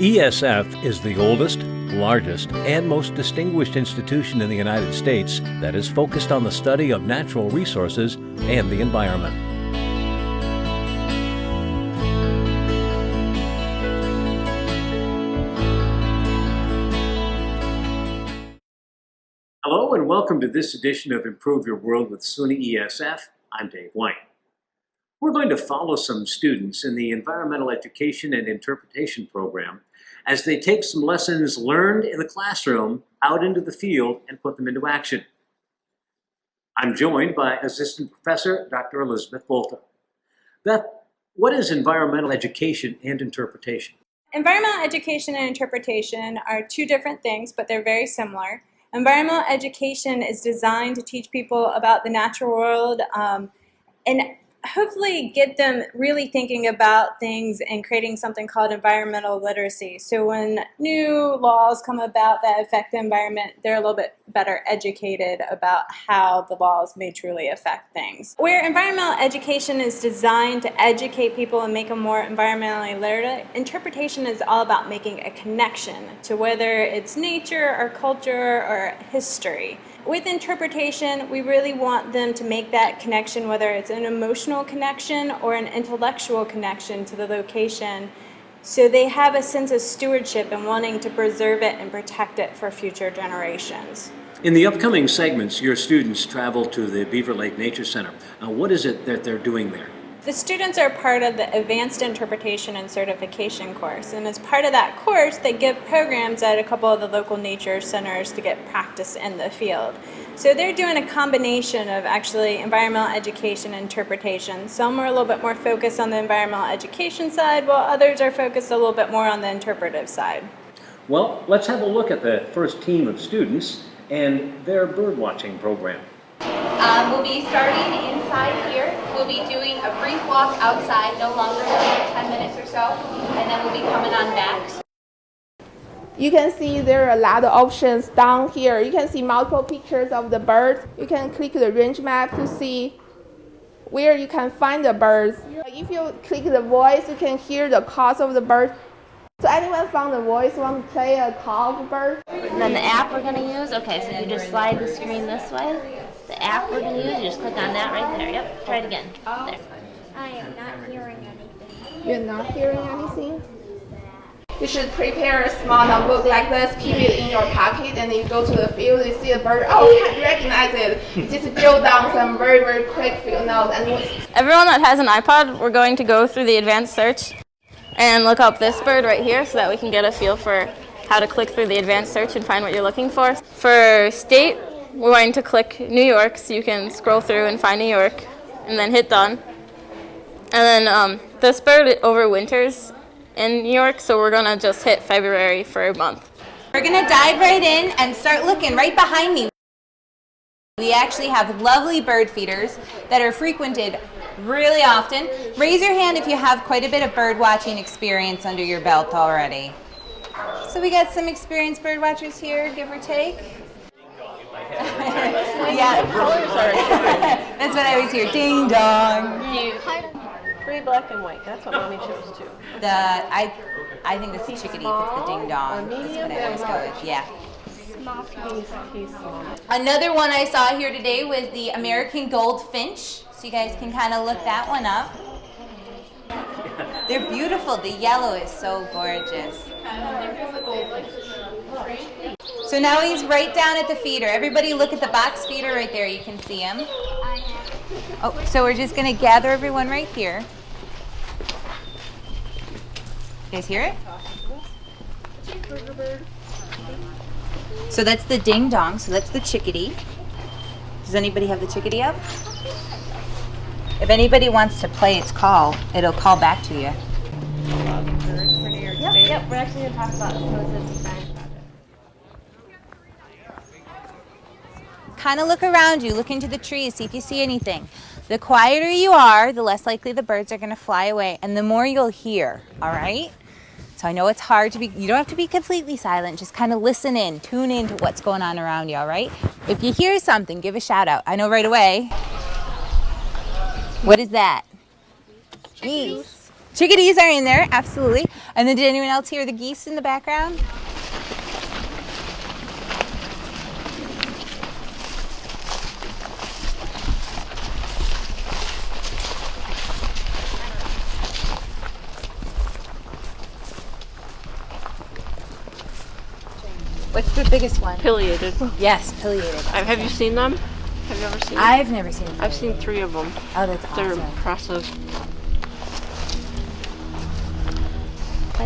ESF is the oldest, largest, and most distinguished institution in the United States that is focused on the study of natural resources and the environment. Hello and welcome to this edition of Improve Your World with SUNY-ESF. I'm Dave White. We're going to follow some students in the Environmental Education and Interpretation program as they take some lessons learned in the classroom out into the field and put them into action. I'm joined by Assistant Professor Dr. Elizabeth Volta. Beth, what is environmental education and interpretation? Environmental education and interpretation are two different things, but they're very similar. Environmental education is designed to teach people about the natural world and hopefully get them really thinking about things and creating something called environmental literacy. So when new laws come about that affect the environment, they're a little bit better educated about how the laws may truly affect things. Where environmental education is designed to educate people and make them more environmentally literate, interpretation is all about making a connection to whether it's nature or culture or history. With interpretation, we really want them to make that connection, whether it's an emotional connection or an intellectual connection to the location, so they have a sense of stewardship and wanting to preserve it and protect it for future generations. In the upcoming segments, your students travel to the Beaver Lake Nature Center. What is it that they're doing there? The students are part of the Advanced Interpretation and Certification course, and as part of that course, they give programs at a couple of the local nature centers to get practice in the field. So they're doing a combination of actually environmental education and interpretation. Some are a little bit more focused on the environmental education side, while others are focused a little bit more on the interpretive side. Well, let's have a look at the first team of students and their bird watching program. We'll be starting inside here. We'll be doing a brief walk outside, no longer than 10 minutes or so, and then we'll be coming on back. You can see there are a lot of options down here. You can see multiple pictures of the birds. You can click the range map to see where you can find the birds. If you click the voice, you can hear the calls of the bird. So anyone found the voice want to play a call of the bird? And then the app we're going to use, okay, so you just slide the screen this way. The app we're going to use, you just click on that right there. Yep, try it again. There. I am not hearing anything. You're not hearing anything? You should prepare a small notebook like this, keep it in your pocket, and then you go to the field, you see a bird, oh, can't recognize it. You just jot down some very, very quick field notes. Everyone that has an iPod, we're going to go through the advanced search and look up this bird right here so that we can get a feel for how to click through the advanced search and find what you're looking for. For state, we're going to click New York, so you can scroll through and find New York, and then hit done. And then this bird overwinters in New York, so we're going to just hit February for a month. We're going to dive right in and start looking right behind me. We actually have lovely bird feeders that are frequented really often. Raise your hand if you have quite a bit of bird watching experience under your belt already. So we got some experienced bird watchers here, give or take. Yeah, that's what I always hear. Ding dong. Three black and white. That's what mommy chose too. I think that's the chickadee. If it's the ding dong. That's what I always go with. Yeah. Another one I saw here today was the American goldfinch. So you guys can kind of look that one up. They're beautiful. The yellow is so gorgeous. So now he's right down at the feeder. Everybody look at the box feeder right there. You can see him. Oh, so we're just going to gather everyone right here. You guys hear it? So that's the ding dong. So that's the chickadee. Does anybody have the chickadee up? If anybody wants to play its call, it'll call back to you. Yep, we're actually going to talk about some of this science project. Kind of look around you, look into the trees, see if you see anything. The quieter you are, the less likely the birds are going to fly away, and the more you'll hear, all right? So I know it's hard to be, you don't have to be completely silent, just kind of listen in, tune in to what's going on around you, all right? If you hear something, give a shout out. I know right away. What is that? Geese. Chickadees are in there, absolutely. And then did anyone else hear the geese in the background? What's the biggest one? Pileated. Yes, pileated. Have you seen them? Have you ever seen them? I've never seen them. I've seen 3 of them. Oh, that's They're awesome. impressive.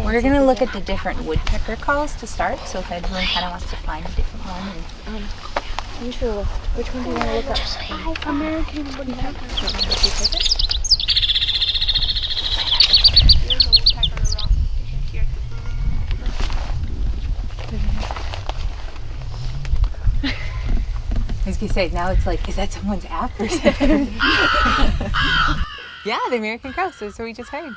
We're going to look at the different woodpecker calls to start, so if everyone kind of wants to find a different one. Which one do you want to look up? American woodpecker. I was going to say, now it's like, is that someone's app or something? Yeah, the American crow, so that's what we just heard.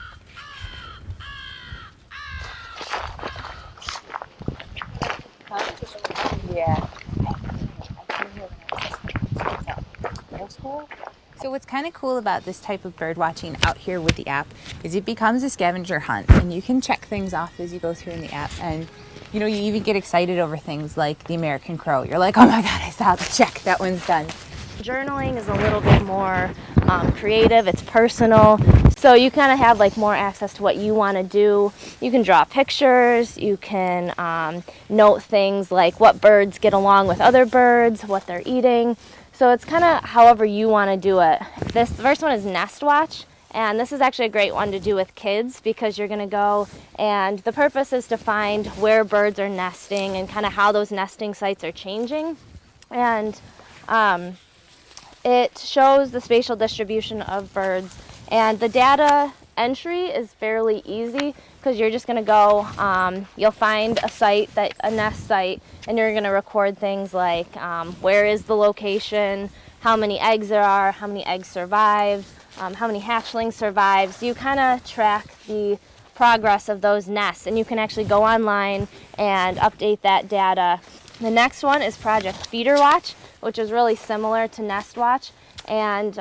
Yeah. So what's kind of cool about this type of bird watching out here with the app is it becomes a scavenger hunt, and you can check things off as you go through in the app, and you know, you even get excited over things like the American crow. You're like, oh my God, I saw the check, that one's done. Journaling is a little bit more creative, it's personal, so you kind of have like more access to what you want to do. You can draw pictures, you can note things like what birds get along with other birds, what they're eating, so it's kind of however you want to do it. This first one is Nest Watch, and this is actually a great one to do with kids because you're going to go and the purpose is to find where birds are nesting and kind of how those nesting sites are changing, and it shows the spatial distribution of birds, and the data entry is fairly easy because you're just going to go, you'll find a nest site, and you're going to record things like where is the location, how many eggs there are, how many eggs survived, how many hatchlings survived. So you kind of track the progress of those nests, and you can actually go online and update that data. The next one is Project Feeder Watch, which is really similar to Nest Watch, and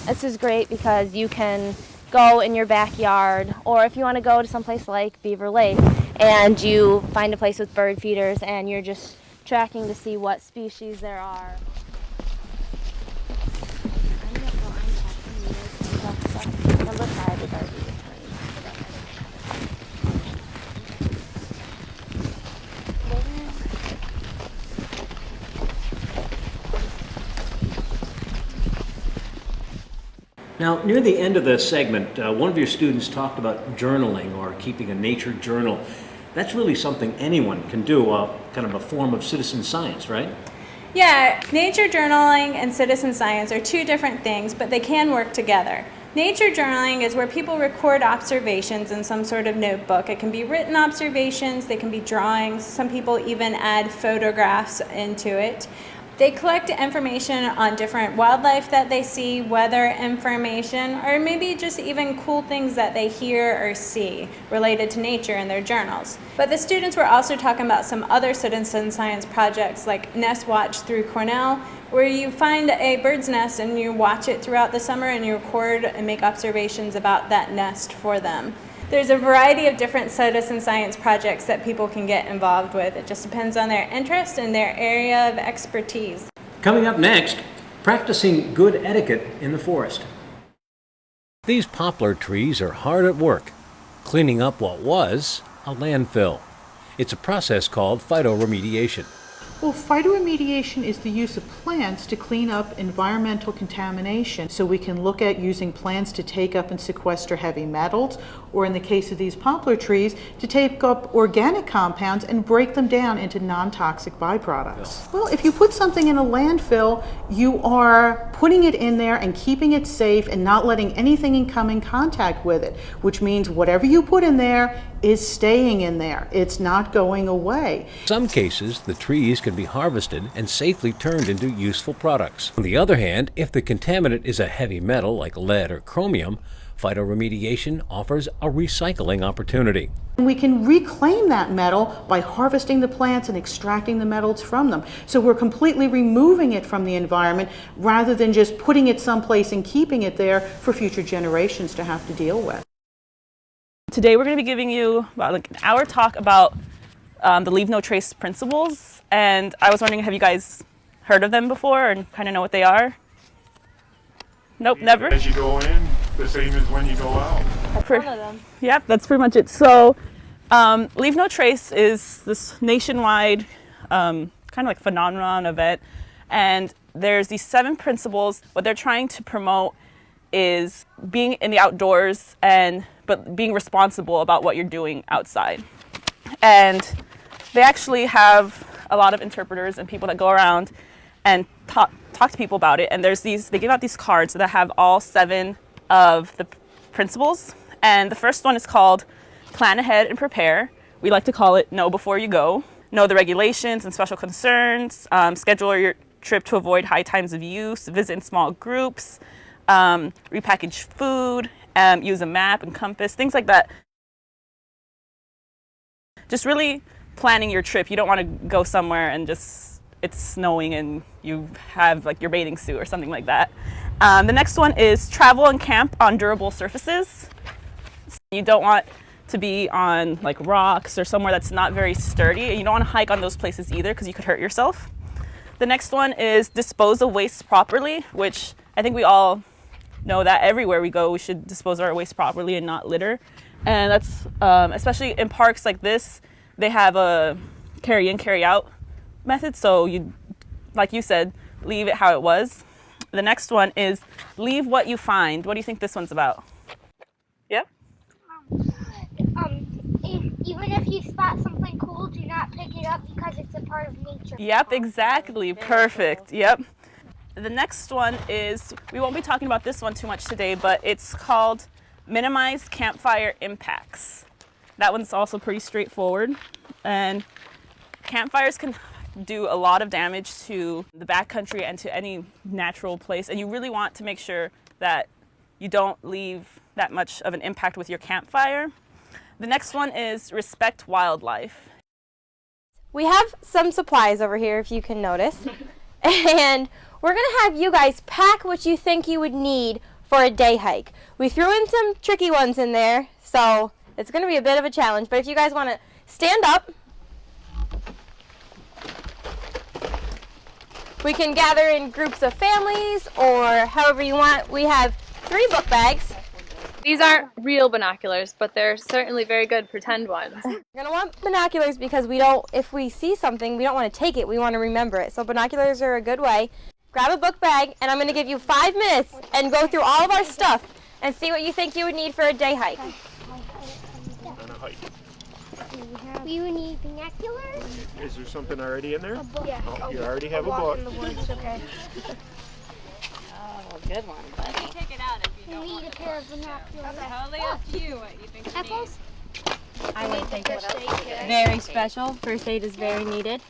this is great because you can go in your backyard, or if you want to go to someplace like Beaver Lake and you find a place with bird feeders and you're just tracking to see what species there are. Number 5 is our Now, near the end of the segment, one of your students talked about journaling or keeping a nature journal. That's really something anyone can do, kind of a form of citizen science, right? Yeah, nature journaling and citizen science are 2 different things, but they can work together. Nature journaling is where people record observations in some sort of notebook. It can be written observations, they can be drawings, some people even add photographs into it. They collect information on different wildlife that they see, weather information, or maybe just even cool things that they hear or see related to nature in their journals. But the students were also talking about some other citizen science projects like Nest Watch through Cornell, where you find a bird's nest and you watch it throughout the summer and you record and make observations about that nest for them. There's a variety of different citizen science projects that people can get involved with. It just depends on their interest and their area of expertise. Coming up next, practicing good etiquette in the forest. These poplar trees are hard at work, cleaning up what was a landfill. It's a process called phytoremediation. Well, phytoremediation is the use of plants to clean up environmental contamination. So we can look at using plants to take up and sequester heavy metals, or in the case of these poplar trees, to take up organic compounds and break them down into non-toxic byproducts. Well, if you put something in a landfill, you are putting it in there and keeping it safe and not letting anything come in contact with it, which means whatever you put in there is staying in there. It's not going away. In some cases, the trees can be harvested and safely turned into useful products. On the other hand, if the contaminant is a heavy metal like lead or chromium, phytoremediation offers a recycling opportunity. We can reclaim that metal by harvesting the plants and extracting the metals from them. So we're completely removing it from the environment rather than just putting it someplace and keeping it there for future generations to have to deal with. Today we're going to be giving you about like an hour talk about the Leave No Trace principles, and I was wondering, have you guys heard of them before and kind of know what they are? Nope, never. As you go in, the same as when you go out. One of them. Yep, that's pretty much it. So, Leave No Trace is this nationwide kind of like phenomenon event, and there's these 7 principles. What they're trying to promote is being in the outdoors but being responsible about what you're doing outside. And they actually have a lot of interpreters and people that go around and talk to people about it. And they give out these cards that have all 7 of the principles. And the first one is called Plan Ahead and Prepare. We like to call it Know Before You Go. Know the regulations and special concerns. Schedule your trip to avoid high times of use. Visit in small groups. Repackage food. Use a map and compass. Things like that. Just really planning your trip. You don't want to go somewhere and just it's snowing and you have like your bathing suit or something like that. The next one is travel and camp on durable surfaces. You don't want to be on like rocks or somewhere that's not very sturdy. You don't want to hike on those places either because you could hurt yourself. The next one is dispose of waste properly, which I think we all know that everywhere we go we should dispose of our waste properly and not litter. And that's especially in parks like this, they have a carry in, carry out method. So you, like you said, leave it how it was. The next one is leave what you find. What do you think this one's about? Yep. Even if you spot something cool, do not pick it up because it's a part of nature. Yep, exactly. Perfect. Yep. The next one is, we won't be talking about this one too much today, but it's called Minimize Campfire Impacts. That one's also pretty straightforward. And campfires can do a lot of damage to the backcountry and to any natural place. And you really want to make sure that you don't leave that much of an impact with your campfire. The next one is respect wildlife. We have some supplies over here, if you can notice. And we're going to have you guys pack what you think you would need for a day hike. We threw in some tricky ones in there, so it's going to be a bit of a challenge. But if you guys want to stand up, we can gather in groups of families or however you want. We have 3 book bags. These aren't real binoculars, but they're certainly very good pretend ones. You're going to want binoculars because if we see something, we don't want to take it, we want to remember it. So binoculars are a good way. Grab a book bag, and I'm going to give you 5 minutes and go through all of our stuff and see what you think you would need for a day hike. We would need binoculars. Is there something already in there? A book. Yeah. Oh, you already have a book. In the woods, okay. Oh, good one, buddy. Take it out if you don't We need a pair of binoculars. Totally up to you what you think you Apples? I would think what else. Very special. First aid is very needed.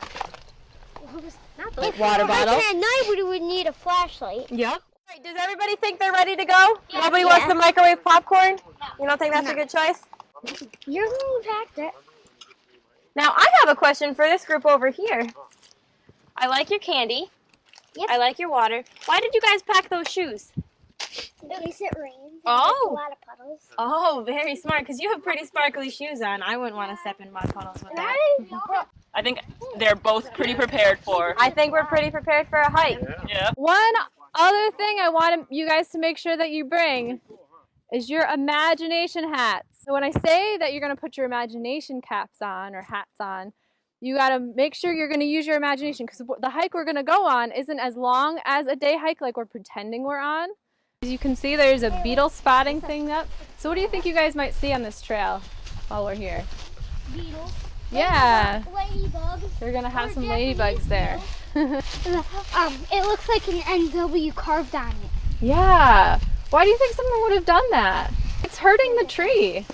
If Water bottle. At night, we would need a flashlight. Yep. All right, does everybody think they're ready to go? Yeah. Nobody wants the microwave popcorn? You don't think that's a good choice? You're the one who packed it. Now, I have a question for this group over here. I like your candy. Yep. I like your water. Why did you guys pack those shoes? In case it rains. Oh. A lot of puddles. Oh, very smart, because you have pretty sparkly shoes on. I wouldn't want to step in mud puddles with that. I think they're both pretty prepared for. I think we're pretty prepared for a hike. Yeah. One other thing I want you guys to make sure that you bring is your imagination hats. So when I say that you're going to put your imagination caps on or hats on, you got to make sure you're going to use your imagination, because the hike we're going to go on isn't as long as a day hike like we're pretending we're on. As you can see, there's a beetle spotting thing up. So what do you think you guys might see on this trail while we're here? Beetles. Yeah. Ladybugs. We're going to have some ladybugs there. It looks like an NW carved on it. Yeah. Why do you think someone would have done that? It's hurting the tree.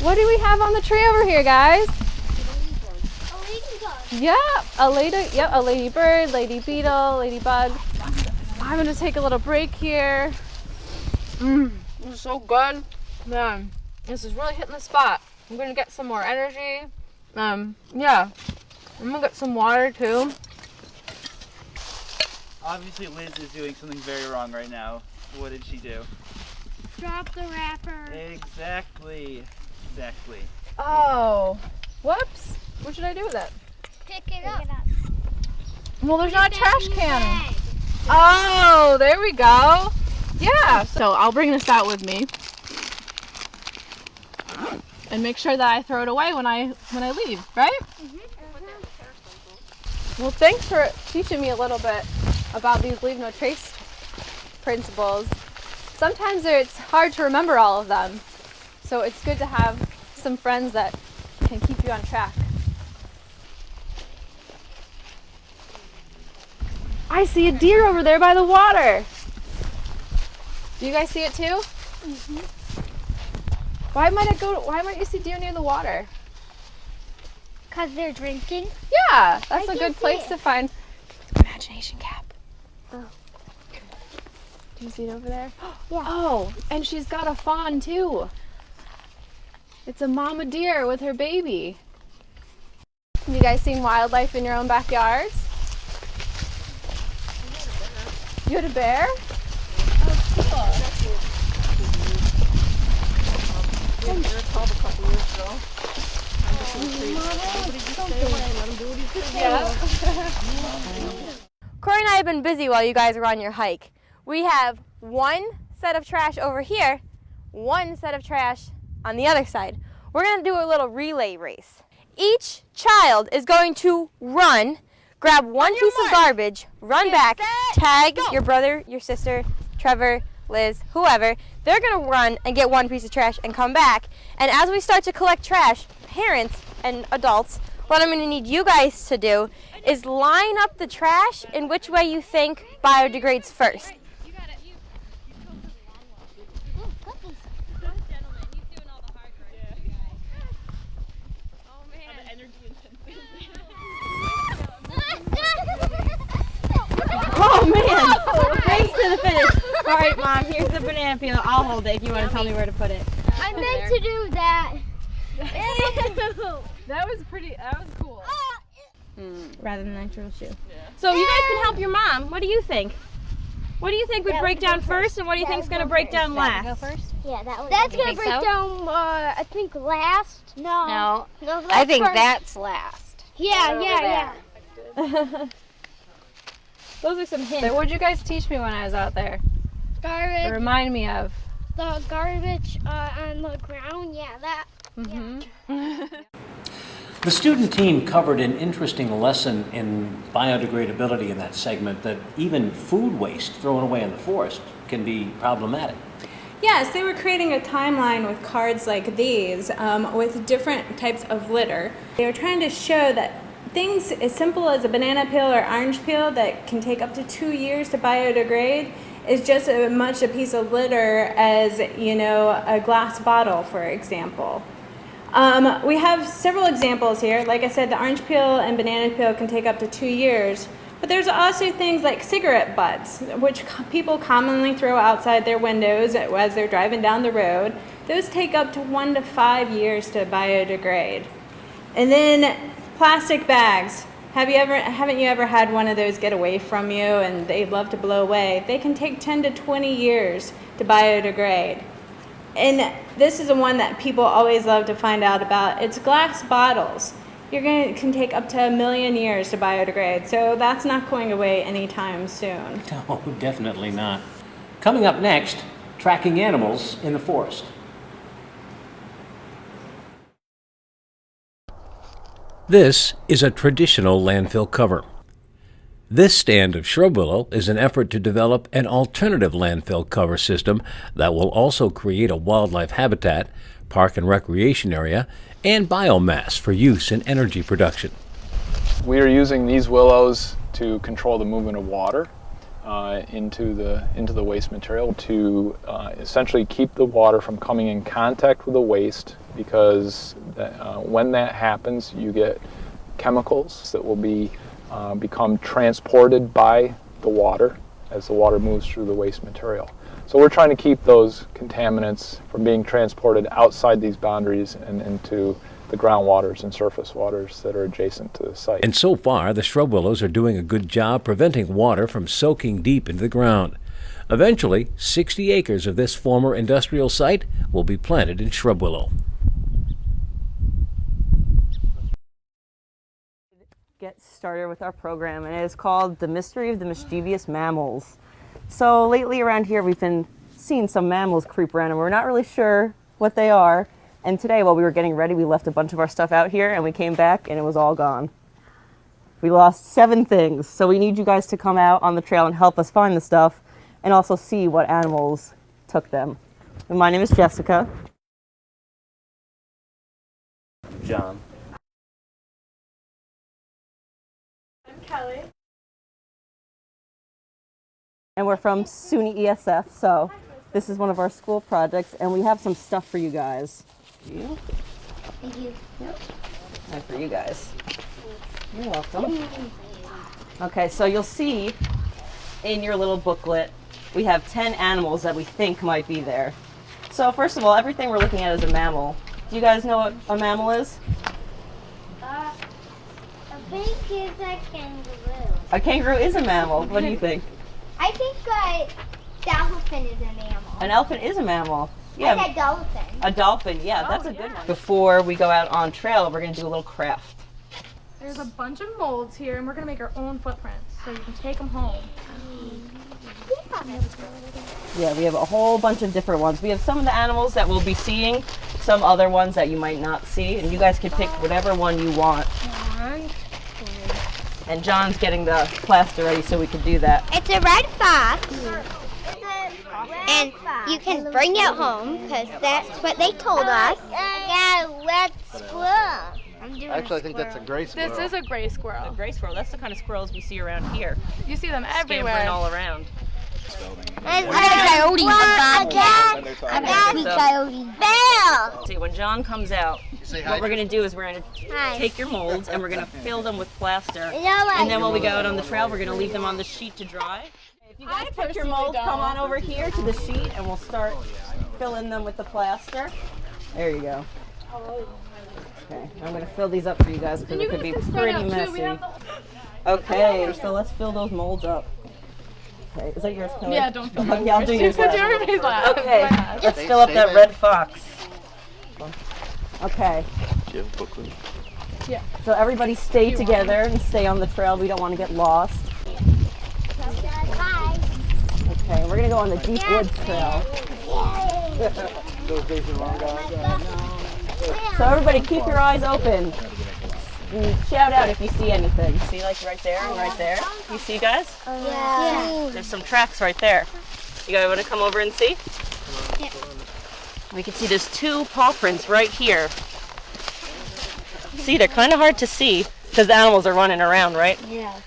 What do we have on the tree over here, guys? A ladybug. Yeah, a ladybird, lady beetle, ladybug. I'm gonna take a little break here. This is so good. Man, this is really hitting the spot. I'm gonna get some more energy. Yeah. I'm gonna get some water too. Obviously Liz is doing something very wrong right now. What did she do? Drop the wrapper. Exactly. Exactly. Oh, whoops. What should I do with it? Pick it up. Well, there's not a trash can. Oh, there we go. Yeah, so I'll bring this out with me and make sure that I throw it away when I leave, right? Well, thanks for teaching me a little bit about these leave no trace principles. Sometimes it's hard to remember all of them, so it's good to have some friends that can keep you on track. I see a deer over there by the water. Do you guys see it too? Why might you see deer near the water? Because they're drinking? Yeah, that's a good place to find imagination cap. Oh. Do you see it over there? Yeah. Oh, and she's got a fawn too. It's a mama deer with her baby. Have you guys seen wildlife in your own backyards? You had a bear? Oh, cool. Corey and I have been busy while you guys are on your hike. We have one set of trash over here, one set of trash on the other side. We're going to do a little relay race. Each child is going to run, grab one piece of garbage, run back, tag your brother, your sister, Trevor, Liz, whoever. They're going to run and get one piece of trash and come back. And as we start to collect trash, parents and adults, what I'm going to need you guys to do is line up the trash in which way you think biodegrades first. Oh man! Race to the finish. All right, Mom. Here's the banana peel. I'll hold it if you want to tell me where to put it. I meant to do that. That was cool. Rather than an actual shoe. So you guys can help your mom. What do you think? What do you think would break down first, and what do you think is going to break down last? Go first? Yeah, that's going to break down, I think, last. No, I think first. that's last. Yeah. Those are some hints. What did you guys teach me when I was out there? Garbage. Remind me of. The garbage on the ground, yeah, that. The student team covered an interesting lesson in biodegradability in that segment, that even food waste thrown away in the forest can be problematic. Yes, they were creating a timeline with cards like these with different types of litter. They were trying to show that things as simple as a banana peel or orange peel that can take up to 2 years to biodegrade is just as much a piece of litter as, a glass bottle, for example. We have several examples here. Like I said, the orange peel and banana peel can take up to 2 years. But there's also things like cigarette butts, which people commonly throw outside their windows as they're driving down the road. Those take up to 1 to 5 years to biodegrade. And then plastic bags. Haven't you ever had one of those get away from you and they love to blow away? They can take 10 to 20 years to biodegrade. And this is the one that people always love to find out about. It's glass bottles. Can take up to 1 million years to biodegrade, so that's not going away anytime soon. No, definitely not. Coming up next, tracking animals in the forest. This is a traditional landfill cover. This stand of shrub willow is an effort to develop an alternative landfill cover system that will also create a wildlife habitat, park and recreation area, and biomass for use in energy production. We are using these willows to control the movement of water into the waste material to essentially keep the water from coming in contact with the waste, because when that happens you get chemicals that will become transported by the water as the water moves through the waste material. So we're trying to keep those contaminants from being transported outside these boundaries and into the groundwaters and surface waters that are adjacent to the site. And so far, the shrub willows are doing a good job preventing water from soaking deep into the ground. Eventually, 60 acres of this former industrial site will be planted in shrub willow. Get started with our program, and it is called The Mystery of the Mischievous Mammals. So lately around here we've been seeing some mammals creep around and we're not really sure what they are. And today while we were getting ready we left a bunch of our stuff out here and we came back and it was all gone. We lost 7 things, so we need you guys to come out on the trail and help us find the stuff and also see what animals took them. And my name is Jessica. John. I'm Kelly. And we're from SUNY-ESF, so this is one of our school projects, and we have some stuff for you guys. You? Thank you. Yep. And for you guys. You're welcome. Okay, so you'll see in your little booklet, we have 10 animals that we think might be there. So first of all, everything we're looking at is a mammal. Do you guys know what a mammal is? I think it's a kangaroo. A kangaroo is a mammal. What do you think? I think a dolphin is a mammal. An elephant is a mammal. Yeah. And a dolphin. A dolphin, yeah, that's a good one. Before we go out on trail, we're going to do a little craft. There's a bunch of molds here, and we're going to make our own footprints, so you can take them home. Yeah, we have a whole bunch of different ones. We have some of the animals that we'll be seeing, some other ones that you might not see, and you guys can pick whatever one you want. And John's getting the plaster ready so we can do that. It's a red fox. And you can bring it home because that's what they told us. I got a red squirrel. Actually, I think that's a gray squirrel. This is a gray squirrel. A gray squirrel, that's the kind of squirrels we see around here. You see them everywhere. Scampering all around. There's a coyote, a bobcat, a coyote, bear. See, when John comes out, what we're going to do is we're going to take your molds and we're going to fill them with plaster. And then when we go out on the trail, we're going to leave them on the sheet to dry. If you guys pick your molds, come on over here to the sheet and we'll start filling them with the plaster. There you go. Okay, I'm going to fill these up for you guys because it could be pretty messy. Okay, so let's fill those molds up. Okay, is that yours, Kelly? Yeah, don't fill Okay, I'll do yours last. everybody's last. Okay, let's fill up that red fox. Okay. Do you have a booklet? Yeah. So everybody stay together and stay on the trail. We don't want to get lost. Okay, we're going to go on the Deep Woods Trail. Those days are long gone. So everybody keep your eyes open. And shout out if you see anything. See, like right there and right there? You see, guys? Yeah. There's some tracks right there. You guys want to come over and see? Yeah. We can see there's 2 paw prints right here. See, they're kind of hard to see because the animals are running around, right? Yeah.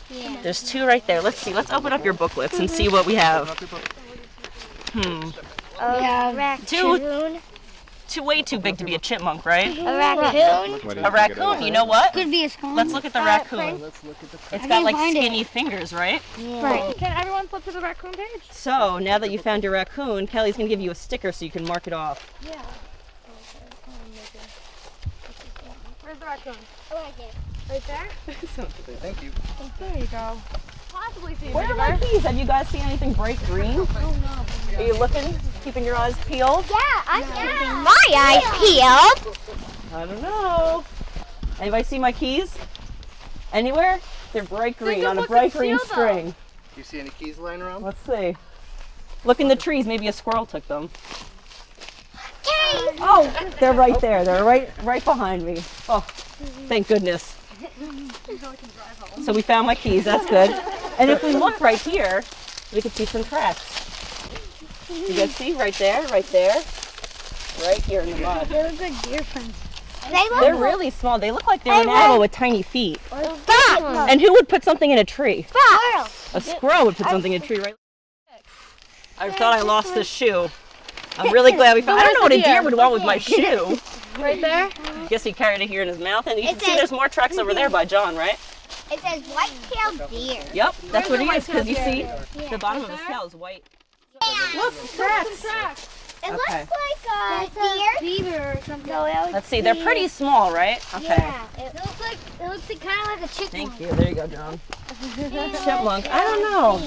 There's 2 right there. Let's see. Let's open up your booklets and see what we have. Raccoon. Way too big to be a chipmunk, right? A raccoon. A raccoon. You know what? Could be a skunk. Let's look at the raccoon. It's got like skinny fingers, right? Right. Can everyone flip to the raccoon page? So now that you found your raccoon, Kelly's gonna give you a sticker so you can mark it off. Yeah. Where's the raccoon? Right there? Thank you. There you go. Possibly see Where are my keys? Have you guys seen anything bright green? Oh no. Are you looking? Keeping your eyes peeled? Yeah, I'm keeping my eyes peeled. I don't know. Anybody see my keys? Anywhere? They're bright green on a bright green string. Do you see any keys lying around? Let's see. Look in the trees. Maybe a squirrel took them. Keys. Oh, they're right there. They're right behind me. Oh, thank goodness. So we found my keys. That's good. And if we look right here, we can see some tracks. You guys see right there, right here in the mud. They look like deer prints. They're really small. They look like they're an animal with tiny feet. And who would put something in a tree? A squirrel would put something in a tree, right? I thought I lost this shoe. I'm really glad we found. I don't know what a deer would want with my shoe. Right there? I guess he carried it here in his mouth, and you can see there's more tracks over there by John, right? It says white-tailed deer. Yep, that's what it is, because you see the bottom of his tail is white. Look, tracks. It looks like a beaver or something. No, Let's see. They're pretty small, right? Okay. Yeah, it looks like kind of like a chipmunk. Thank you. There you go, John. Chipmunk. I don't know.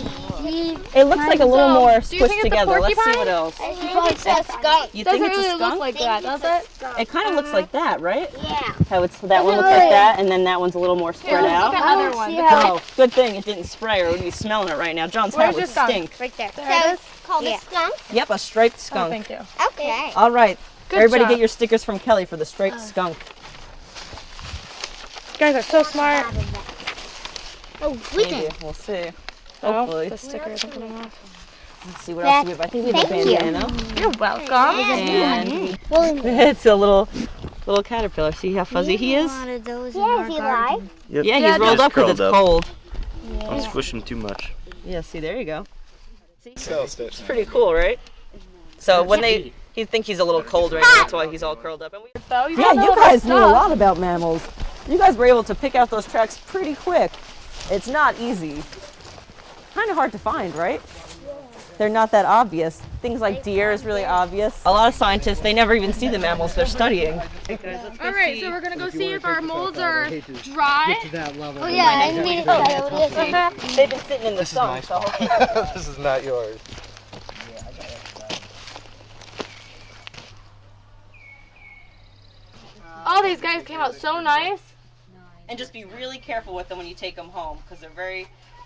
It looks like a little more squished together. Let's see what else. It's a skunk. You think it's a really skunk? look like that, does it? It kind of looks like that, right? Yeah. How it's that one looks like that, and then that one's a little more spread out. Look at the other one. Oh, good thing it didn't spray, or we'd be smelling it right now. John's hair would stink. Right there. So it's called a skunk? Yep, a striped skunk. Thank you. Okay. All right. Good Everybody job. get your stickers from Kelly for the striped skunk. You guys are so smart. Oh, Maybe. We'll see. Hopefully. The sticker isn't coming off. Let's see what else we have. I think we have a bandana. You're welcome. And it's a little caterpillar. See how fuzzy he is? Yeah, is he alive? Yep. Yeah, he's rolled up because it's cold. Don't squish him too much. Yeah, see, there you go. See? So It's pretty cool, right? So when he think he's a little cold right now, that's why he's all curled up. And yeah, you guys knew a lot about mammals. You guys were able to pick out those tracks pretty quick. It's not easy. Kind of hard to find, right? They're not that obvious. Things like deer is really obvious. A lot of scientists, they never even see the mammals they're studying. All right, so we're gonna go see if our molds are dry. Oh yeah, I need to They've been sitting in the sun. So This is not yours. All these guys came out so nice. And just be really careful with them when you take them home, because they're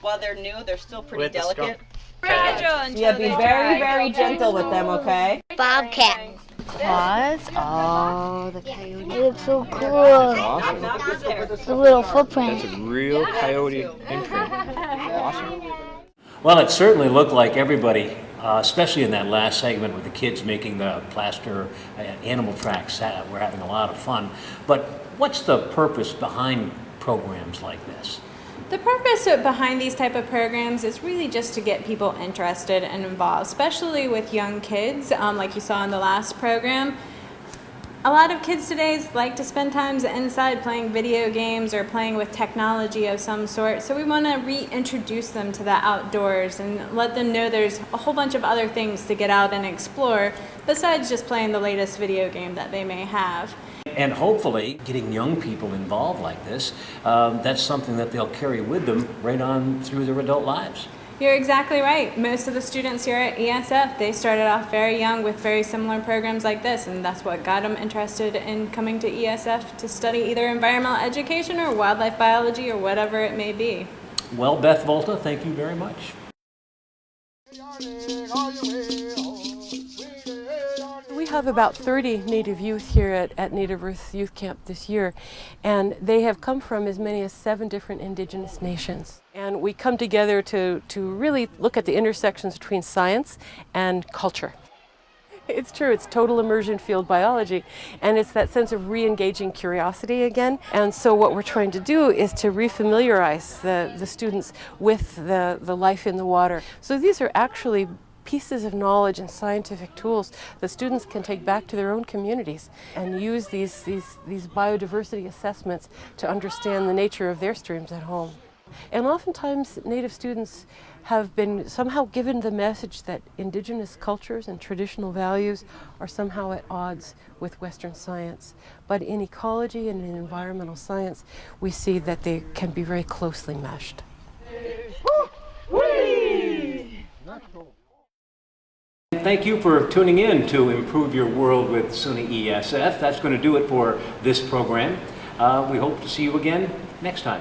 while they're new, they're still pretty With the delicate. Fragile. Yeah, be very, very gentle with them, okay? Bobcat. Claws? Oh, the coyote. It looks so cool. Awesome. It's a little footprint. That's a real coyote imprint. Awesome. Well, it certainly looked like everybody, especially in that last segment with the kids making the plaster animal tracks, were having a lot of fun. But what's the purpose behind programs like this? The purpose behind these type of programs is really just to get people interested and involved, especially with young kids, like you saw in the last program. A lot of kids today like to spend time inside playing video games or playing with technology of some sort, so we want to reintroduce them to the outdoors and let them know there's a whole bunch of other things to get out and explore besides just playing the latest video game that they may have. And hopefully, getting young people involved like this, that's something that they'll carry with them right on through their adult lives. You're exactly right. Most of the students here at ESF, they started off very young with very similar programs like this, and that's what got them interested in coming to ESF to study either environmental education or wildlife biology or whatever it may be. Well, Beth Volta, thank you very much. We have about 30 Native youth here at Native Earth Youth Camp this year, and they have come from as many as 7 different indigenous nations. And we come together to really look at the intersections between science and culture. It's true, it's total immersion field biology, and it's that sense of re-engaging curiosity again. And so what we're trying to do is to refamiliarize the students with the life in the water. So these are actually pieces of knowledge and scientific tools that students can take back to their own communities and use these biodiversity assessments to understand the nature of their streams at home. And oftentimes Native students have been somehow given the message that indigenous cultures and traditional values are somehow at odds with Western science. But in ecology and in environmental science, we see that they can be very closely meshed. Thank you for tuning in to Improve Your World with SUNY-ESF. That's going to do it for this program. We hope to see you again next time.